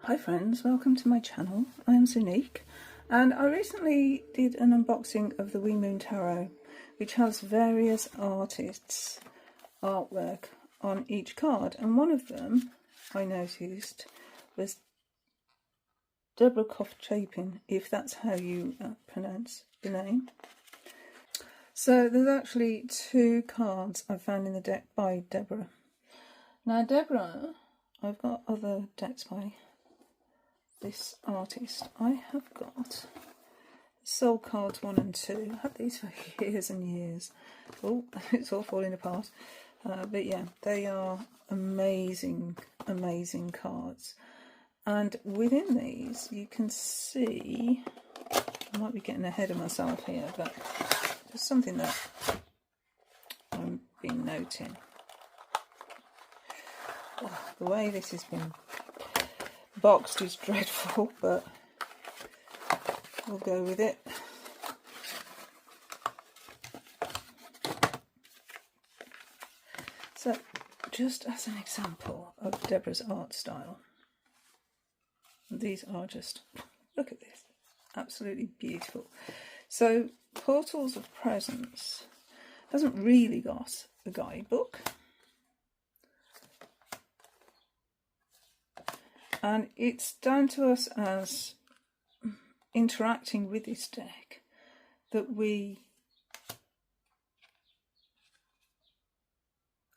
Hi friends, welcome to my channel. I am Unique and I recently did an unboxing of the Wee Moon Tarot, which has various artists' artwork on each card, and one of them I noticed was Deborah Chapin, if that's how you pronounce the name. So there's actually two cards I found in the deck by Deborah. Now Deborah, I've got other decks by this artist. I have got Soul Cards 1 and 2. I had these for years and years. Oh, it's all falling apart. But yeah, they are amazing, amazing cards. And within these, you can see, I might be getting ahead of myself here, but there's something that I've been noting. Oh, the way this has been boxed is dreadful, but we'll go with it. So, just as an example of Deborah's art style, these are just, look at this, absolutely beautiful. So, Portals of Presence hasn't really got a guidebook. And it's down to us as interacting with this deck that we,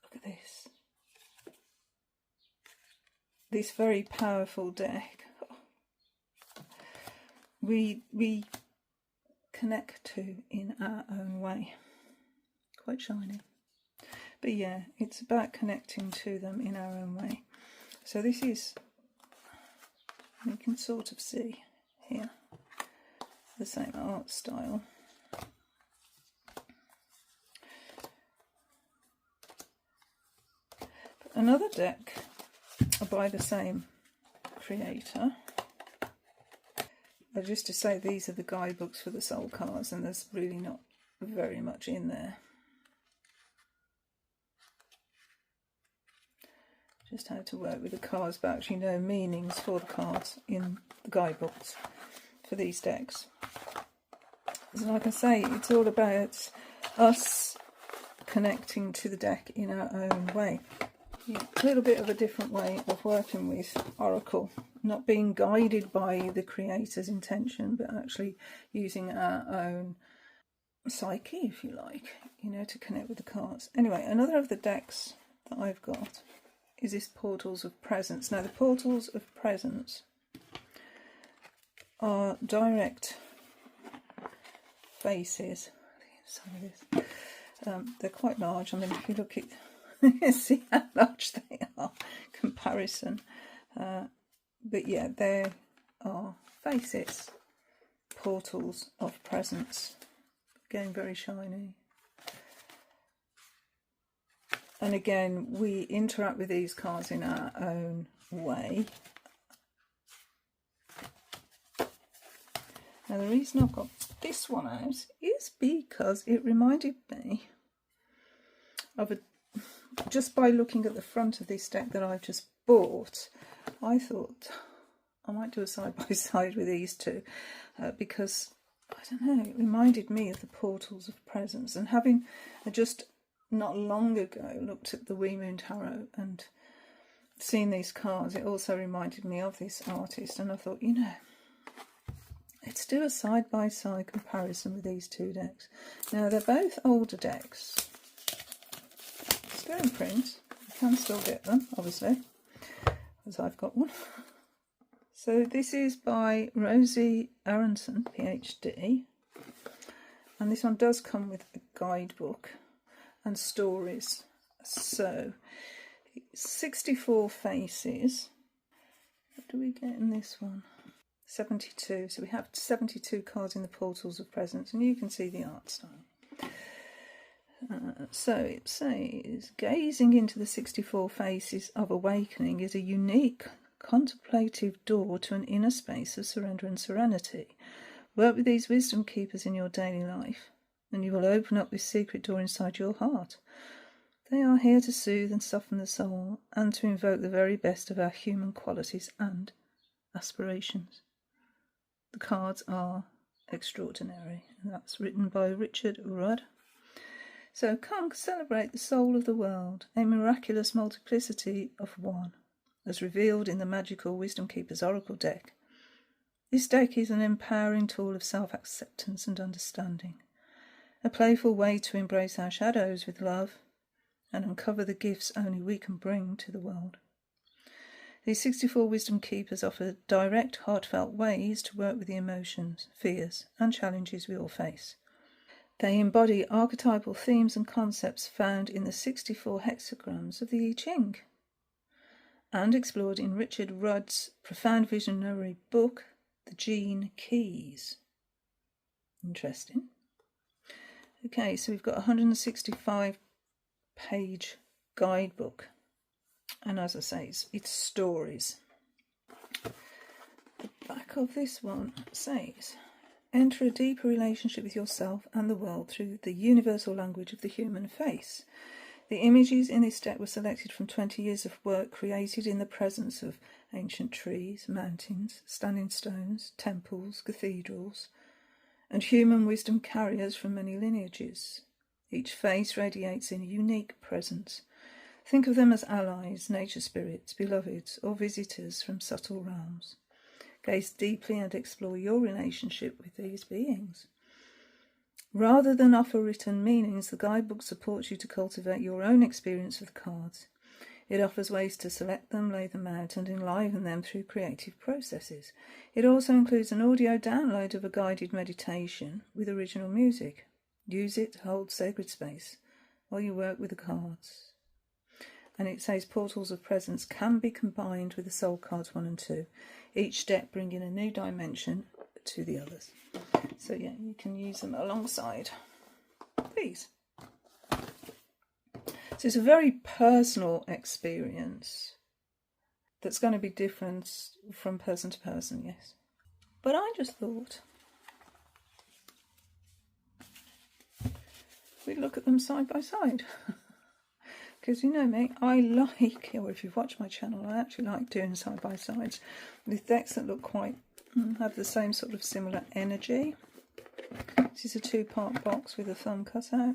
look at this very powerful deck, we connect to in our own way. Quite shiny. But yeah, it's about connecting to them in our own way. So this is, you can sort of see here the same art style. But another deck by the same creator. Just to say, these are the guidebooks for the soul cards, and there's really not very much in there. Just how to work with the cards, but actually no meanings for the cards in the guidebooks for these decks. So like I say, it's all about us connecting to the deck in our own way. Yeah, a little bit of a different way of working with Oracle, not being guided by the creator's intention, but actually using our own psyche, if you like, you know, to connect with the cards. Anyway, another of the decks that I've got is this Portals of Presence. Now the Portals of Presence are direct faces. They're quite large. I mean, if you look at see how large they are comparison, but yeah, there are faces, portals of presence, again very shiny. And again, we interact with these cards in our own way. Now the reason I've got this one out is because it reminded me of a, just by looking at the front of this deck that I've just bought, I thought I might do a side by side with these two, because I don't know, it reminded me of the Portals of Presence, and having just not long ago looked at the Wee Moon Tarot and seen these cards, it also reminded me of this artist, and I thought, you know, let's do a side by side comparison with these two decks. Now they're both older decks. Still in print, you can still get them, obviously, as I've got one. So this is by Rosie Aronson, PhD, and this one does come with a guidebook and stories. So 64 faces. What do we get in this one? 72. So we have 72 cards in the Portals of Presence, and you can see the art style. So it says, gazing into the 64 faces of awakening is a unique contemplative door to an inner space of surrender and serenity. Work with these wisdom keepers in your daily life, and you will open up this secret door inside your heart. They are here to soothe and soften the soul, and to invoke the very best of our human qualities and aspirations. The cards are extraordinary, and that's written by Richard Rudd. So come celebrate the soul of the world, a miraculous multiplicity of one, as revealed in the magical Wisdom Keeper's Oracle deck. This deck is an empowering tool of self-acceptance and understanding, a playful way to embrace our shadows with love and uncover the gifts only we can bring to the world. These 64 Wisdom Keepers offer direct, heartfelt ways to work with the emotions, fears, and challenges we all face. They embody archetypal themes and concepts found in the 64 hexagrams of the I Ching, and explored in Richard Rudd's profound visionary book, The Gene Keys. Interesting. Okay, so we've got a 165-page guidebook. And as I say, it's stories. The back of this one says, enter a deeper relationship with yourself and the world through the universal language of the human face. The images in this deck were selected from 20 years of work created in the presence of ancient trees, mountains, standing stones, temples, cathedrals, and human wisdom carriers from many lineages. Each face radiates in a unique presence. Think of them as allies, nature spirits, beloveds, or visitors from subtle realms. Gaze deeply and explore your relationship with these beings. Rather than offer written meanings, the guidebook supports you to cultivate your own experience with the cards. It offers ways to select them, lay them out, and enliven them through creative processes. It also includes an audio download of a guided meditation with original music. Use it to hold sacred space while you work with the cards. And it says portals of presence can be combined with the soul cards 1 and 2, each deck bringing a new dimension to the others. So yeah, you can use them alongside these. So it's a very personal experience that's going to be different from person to person, yes. But I just thought we'd look at them side by side. Because you know me, I like, or if you've watched my channel, I actually like doing side-by-sides with decks that look quite, have the same sort of similar energy. This is a 2-part box with a thumb cutout.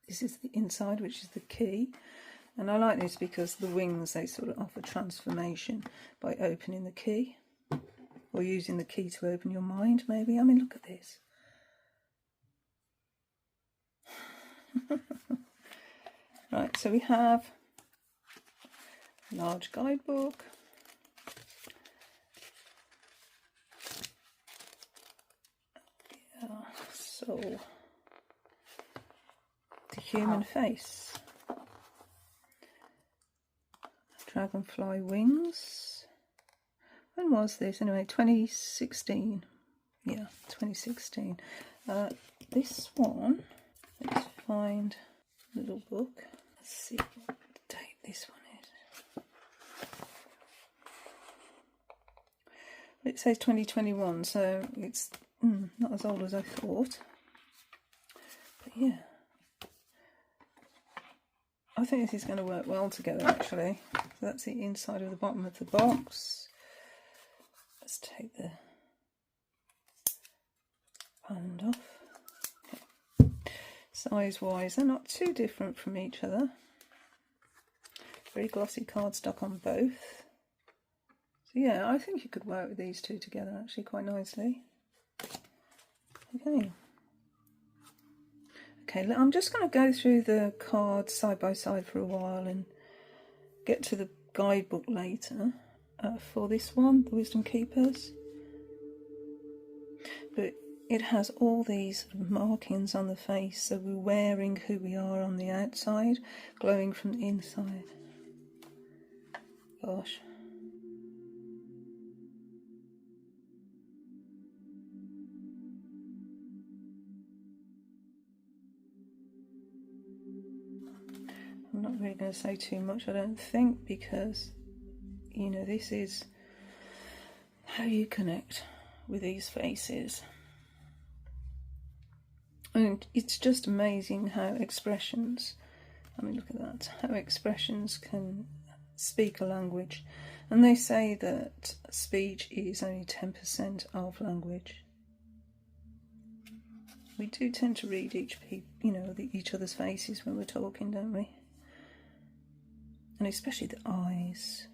This is the inside, which is the key. And I like this because the wings, they sort of offer transformation by opening the key. Or using the key to open your mind, maybe. I mean, look at this. Right, so we have a large guidebook, so the human face, dragonfly wings. When was this? Anyway, 2016. Yeah, 2016. This one, let's find a little book. Let's see what date this one is. It says 2021, so it's not as old as I thought. But yeah, I think this is going to work well together actually. So that's the inside of the bottom of the box. Let's take the band off. Size-wise, they're not too different from each other. Very glossy cardstock on both. So yeah, I think you could work with these two together actually quite nicely. Okay, I'm just going to go through the cards side by side for a while and get to the guidebook later for this one, the Wisdom Keepers. But it has all these markings on the face, so we're wearing who we are on the outside, glowing from the inside. Gosh. I'm not really going to say too much, I don't think, because, you know, this is how you connect with these faces. And it's just amazing how expressions, I mean, look at that, how expressions can speak a language. And they say that speech is only 10% of language. We do tend to read each other's faces when we're talking, don't we? And especially the eyes.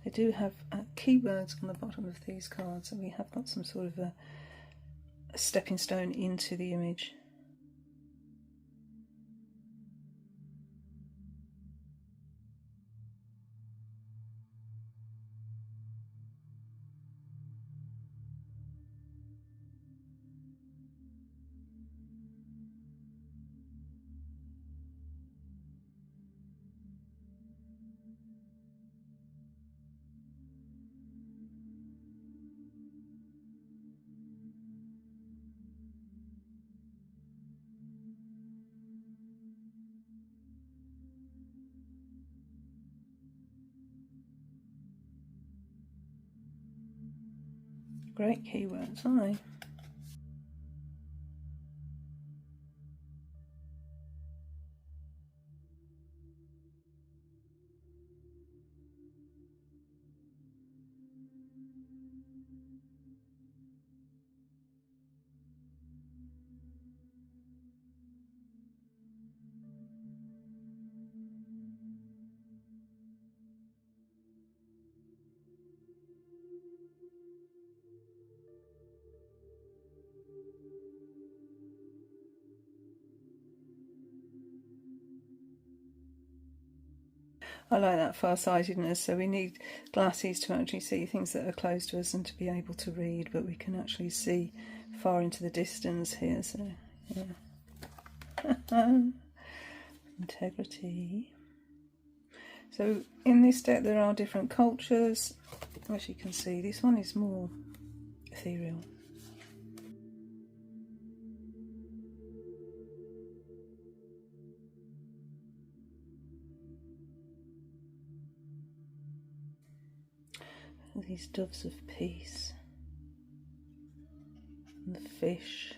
They do have keywords on the bottom of these cards, and we have got some sort of a stepping stone into the image. Great keywords, aren't they? I like that far-sightedness, so we need glasses to actually see things that are close to us and to be able to read, but we can actually see far into the distance here, so yeah. Integrity. So in this deck there are different cultures. As you can see, this one is more ethereal. These doves of peace. And the fish.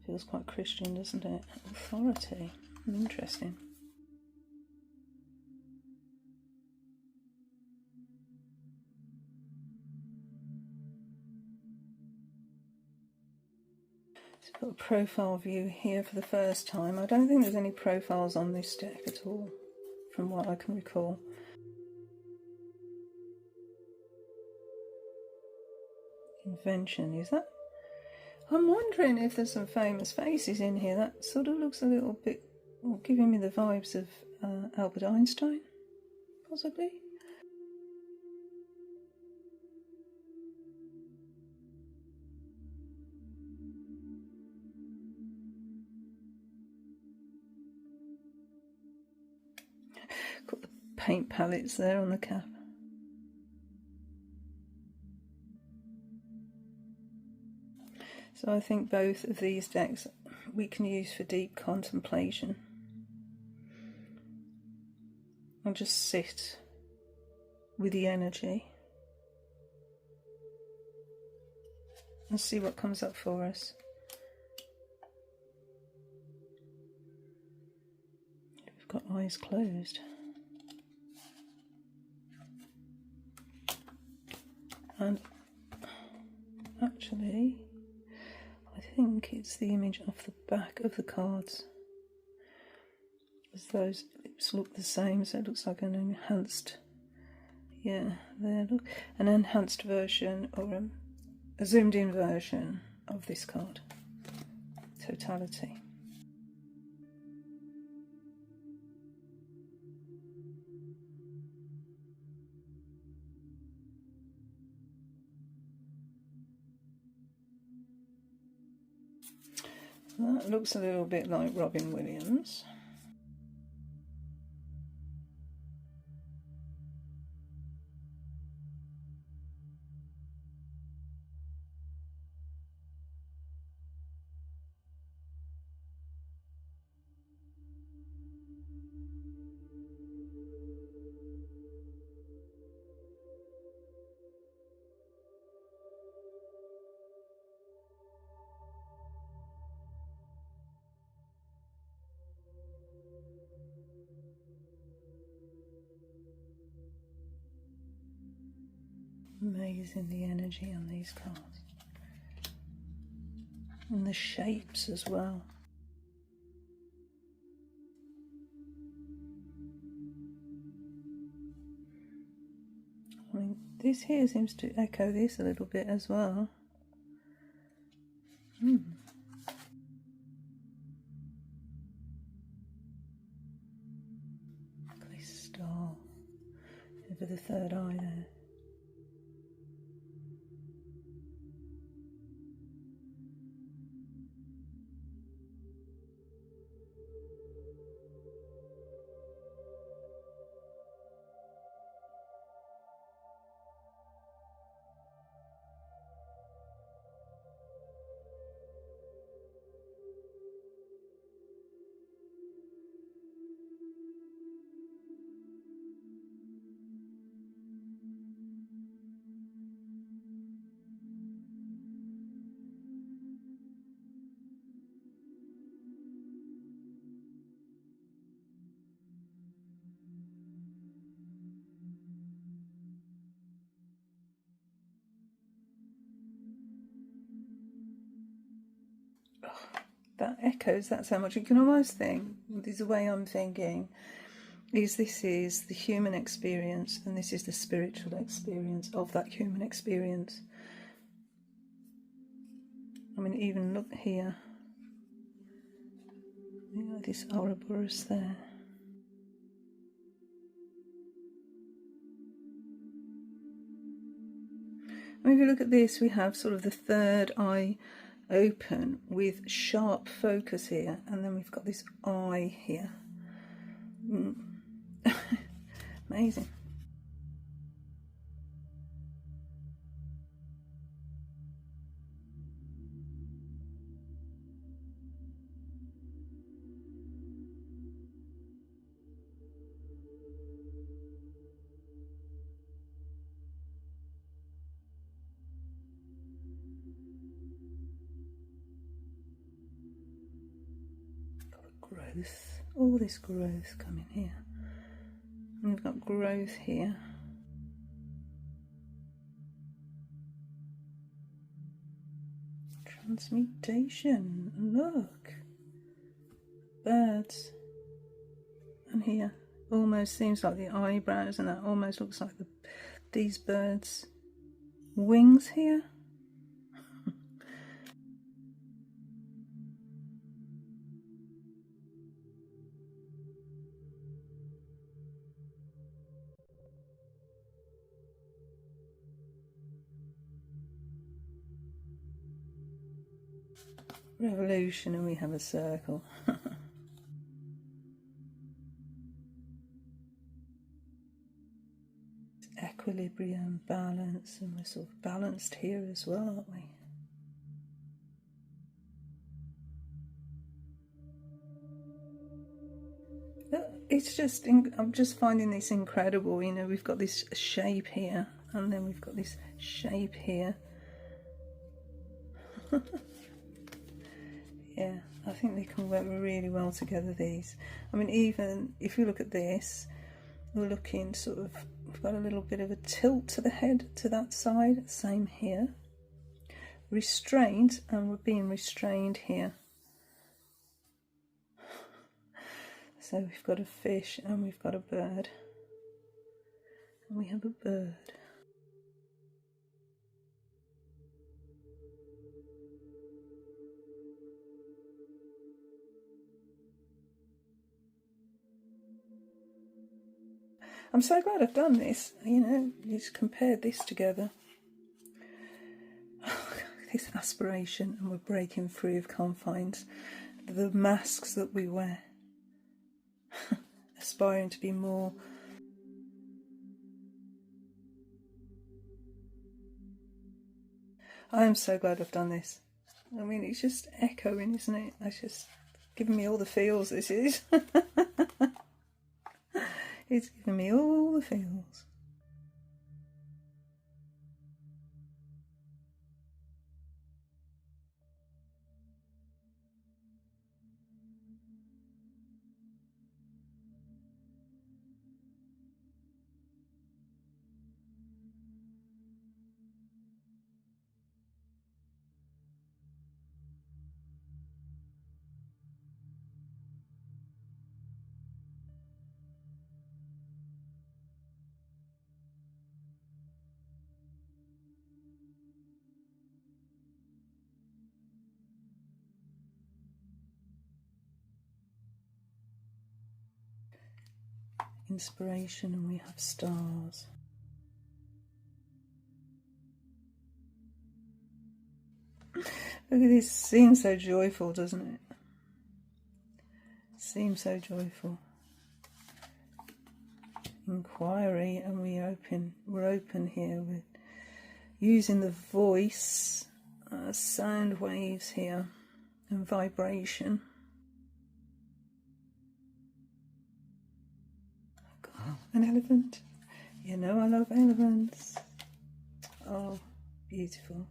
Feels quite Christian, doesn't it? Authority. Interesting. So I've got a profile view here for the first time. I don't think there's any profiles on this deck at all, from what I can recall. Invention, is that? I'm wondering if there's some famous faces in here. That sort of looks a little bit, well, giving me the vibes of Albert Einstein, possibly. Got the paint palettes there on the cap. So I think both of these decks we can use for deep contemplation. I'll just sit with the energy and see what comes up for us. We've got eyes closed. And actually, I think it's the image off the back of the cards, as those lips look the same, so it looks like an enhanced, yeah, there, look, an enhanced version or a zoomed in version of this card. Totality. That looks a little bit like Robin Williams. Amazing, the energy on these cards. And the shapes as well. I mean, this here seems to echo this a little bit as well. This star over the third eye there. That echoes that so much. You can almost think, this is the way I'm thinking, is this is the human experience and this is the spiritual experience of that human experience. I mean, even look here. You know, this Ouroboros there. I mean, if you look at this, we have sort of the third eye open with sharp focus here, and then we've got this eye here. Amazing. Growth, all this growth coming here. And we've got growth here. Transmutation, look. Birds. And here, almost seems like the eyebrows, and that almost looks like these birds' wings here. Revolution, and we have a circle. Equilibrium, balance, and we're sort of balanced here as well, aren't we? It's just, I'm just finding this incredible. You know, we've got this shape here, and then we've got this shape here. Yeah, I think they can work really well together, these. I mean, even if you look at this, we're looking sort of, we've got a little bit of a tilt to the head to that side. Same here. Restraint, and we're being restrained here. So we've got a fish and we've got a bird. And we have a bird. I'm so glad I've done this, you know, just compared this together. This aspiration, and we're breaking free of confines. The masks that we wear. Aspiring to be more. I am so glad I've done this. I mean, it's just echoing, isn't it? It's just giving me all the feels, this is. It's giving me all the feels. inspiration, and we have stars. Look at this, seems so joyful, doesn't it? Seems so joyful. Inquiry, and we're open here with using the voice, sound waves here, and vibration. Oh, an elephant. You know I love elephants. Oh, beautiful.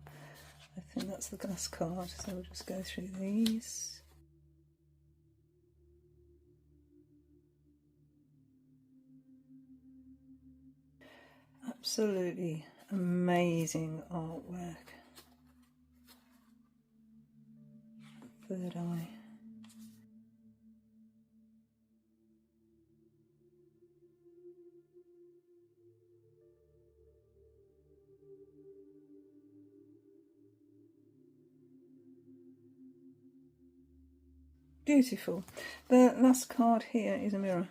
I think that's the glass card, so we'll just go through these. Absolutely amazing artwork. Third eye. Beautiful. The last card here is a mirror.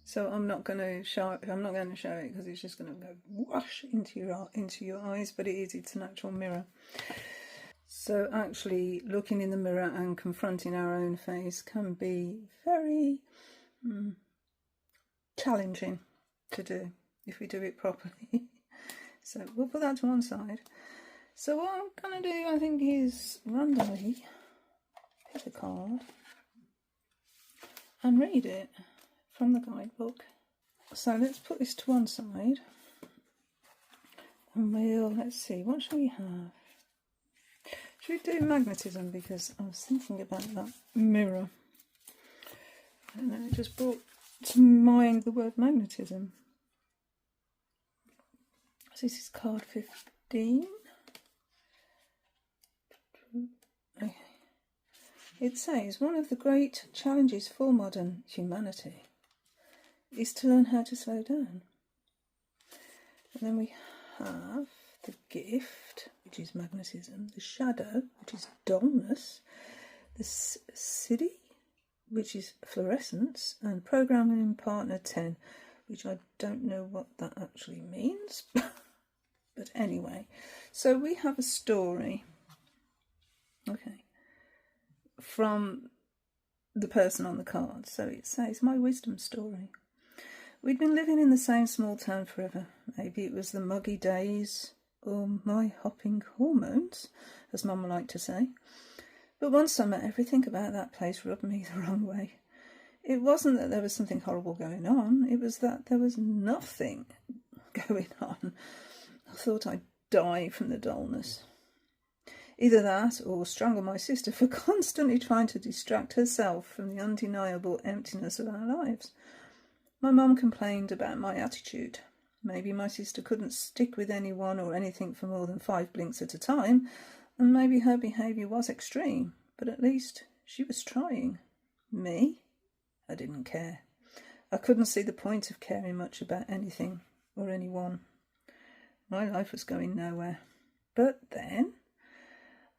So I'm not going to show it because it's just going to go whoosh into your eyes, but it's an actual mirror. So actually looking in the mirror and confronting our own face can be very challenging to do if we do it properly. So we'll put that to one side. So what I'm going to do, I think, is randomly pick a card and read it from the guidebook. So let's put this to one side, and let's see, what shall we have? Should we do magnetism, because I was thinking about that mirror and then it just brought to mind the word magnetism. So this is card 15. Okay. It says, one of the great challenges for modern humanity is to learn how to slow down. And then we have the gift, which is magnetism, the shadow, which is dullness, the city, which is fluorescence, and programming partner 10, which I don't know what that actually means. But anyway, so we have a story, okay, from the person on the card. So it says, my wisdom story. We'd been living in the same small town forever. Maybe it was the muggy days or my hopping hormones, as Mum liked to say. But one summer, everything about that place rubbed me the wrong way. It wasn't that there was something horrible going on. It was that there was nothing going on. I thought I'd die from the dullness. Either that or strangle my sister for constantly trying to distract herself from the undeniable emptiness of our lives. My mum complained about my attitude. Maybe my sister couldn't stick with anyone or anything for more than 5 blinks at a time, and maybe her behaviour was extreme, but at least she was trying. Me? I didn't care. I couldn't see the point of caring much about anything or anyone. My life was going nowhere. But then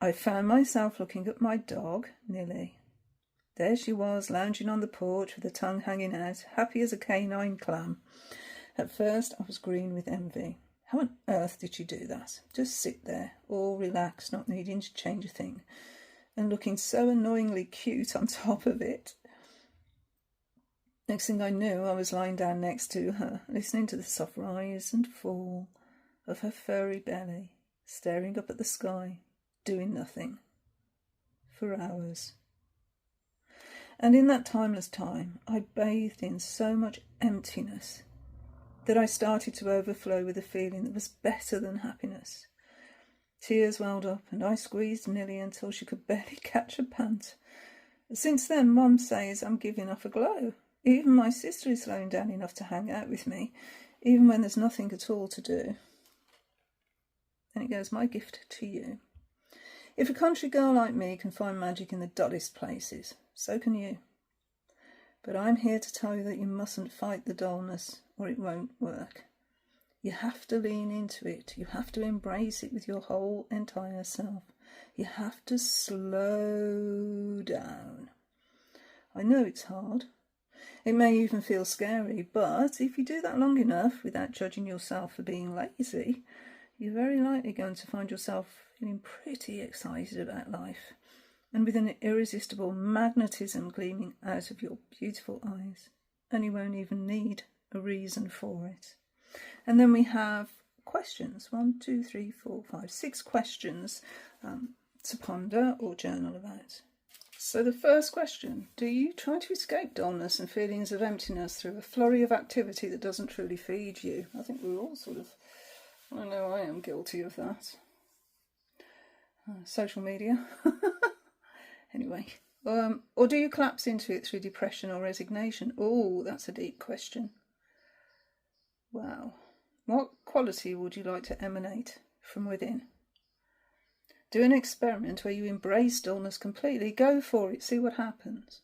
I found myself looking at my dog, Nilly. There she was, lounging on the porch with her tongue hanging out, happy as a canine clam. At first I was green with envy. How on earth did she do that? Just sit there, all relaxed, not needing to change a thing, and looking so annoyingly cute on top of it. Next thing I knew, I was lying down next to her, listening to the soft rise and fall of her furry belly, staring up at the sky, doing nothing, for hours. And in that timeless time, I bathed in so much emptiness that I started to overflow with a feeling that was better than happiness. Tears welled up, and I squeezed Nilly until she could barely catch a pant. Since then, Mum says I'm giving off a glow. Even my sister is slowing down enough to hang out with me, even when there's nothing at all to do. Then it goes, my gift to you. If a country girl like me can find magic in the dullest places, so can you. But I'm here to tell you that you mustn't fight the dullness, or it won't work. You have to lean into it. You have to embrace it with your whole entire self. You have to slow down. I know it's hard. It may even feel scary, but if you do that long enough without judging yourself for being lazy, you're very likely going to find yourself feeling pretty excited about life, and with an irresistible magnetism gleaming out of your beautiful eyes, and you won't even need a reason for it. And then we have questions, 1, 2, 3, 4, 5, 6 questions to ponder or journal about. So the first question, do you try to escape dullness and feelings of emptiness through a flurry of activity that doesn't truly feed you? I think we're all sort of, I know I am guilty of that. Social media. Anyway. Or do you collapse into it through depression or resignation? Oh, that's a deep question. Wow. What quality would you like to emanate from within? Do an experiment where you embrace dullness completely. Go for it. See what happens.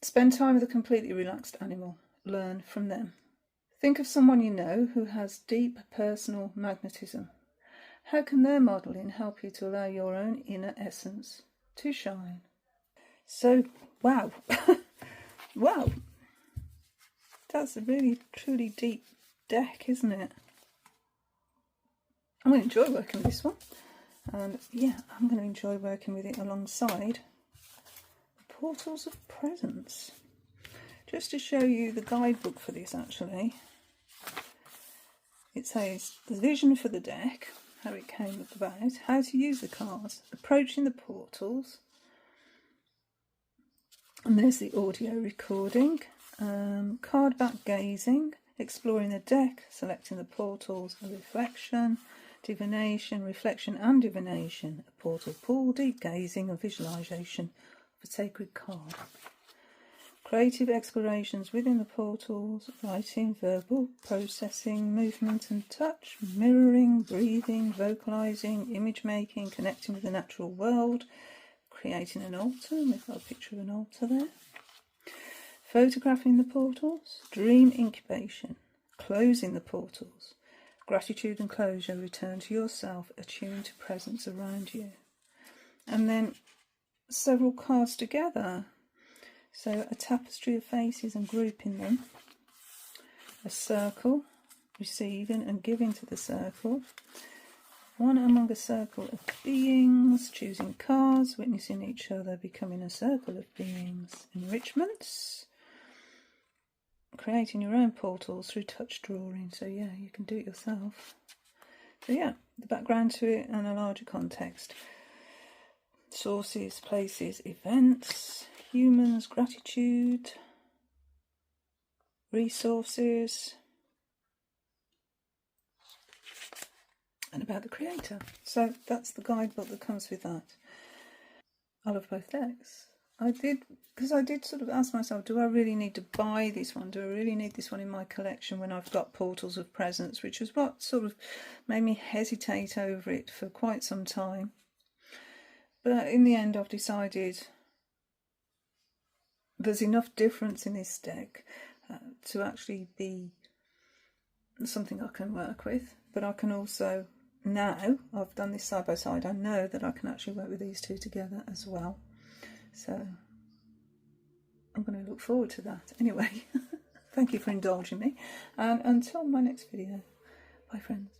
Spend time with a completely relaxed animal. Learn from them. Think of someone you know who has deep personal magnetism. How can their modelling help you to allow your own inner essence to shine? So, wow. Wow. That's a really, truly deep deck, isn't it? I'm going to enjoy working with this one. And yeah, I'm going to enjoy working with it alongside the Portals of Presence. Just to show you the guidebook for this, actually. It says the vision for the deck, how it came about, how to use the cards, approaching the portals. And there's the audio recording, card back gazing, exploring the deck, selecting the portals, a reflection, divination, reflection and divination, a portal pull, deep gazing and visualization of a sacred card. Creative explorations within the portals, writing, verbal, processing, movement and touch, mirroring, breathing, vocalizing, image making, connecting with the natural world, creating an altar, we've got a picture of an altar there, photographing the portals, dream incubation, closing the portals, gratitude and closure, return to yourself, attuned to presence around you. And then several cards together. So a tapestry of faces and grouping them. A circle, receiving and giving to the circle. One among a circle of beings, choosing cards, witnessing each other, becoming a circle of beings. Enrichments. Creating your own portals through touch drawing. So yeah, you can do it yourself. So yeah, the background to it and a larger context. Sources, places, events, humans, gratitude, resources, and about the creator. So that's the guidebook that comes with that. I love both decks. I did sort of ask myself, do I really need to buy this one? Do I really need this one in my collection when I've got Portals of Presence, which is what sort of made me hesitate over it for quite some time. But in the end, I've decided there's enough difference in this deck to actually be something I can work with. But I can also, now I've done this side by side, I know that I can actually work with these two together as well. So I'm going to look forward to that. Anyway, thank you for indulging me. And until my next video, bye friends.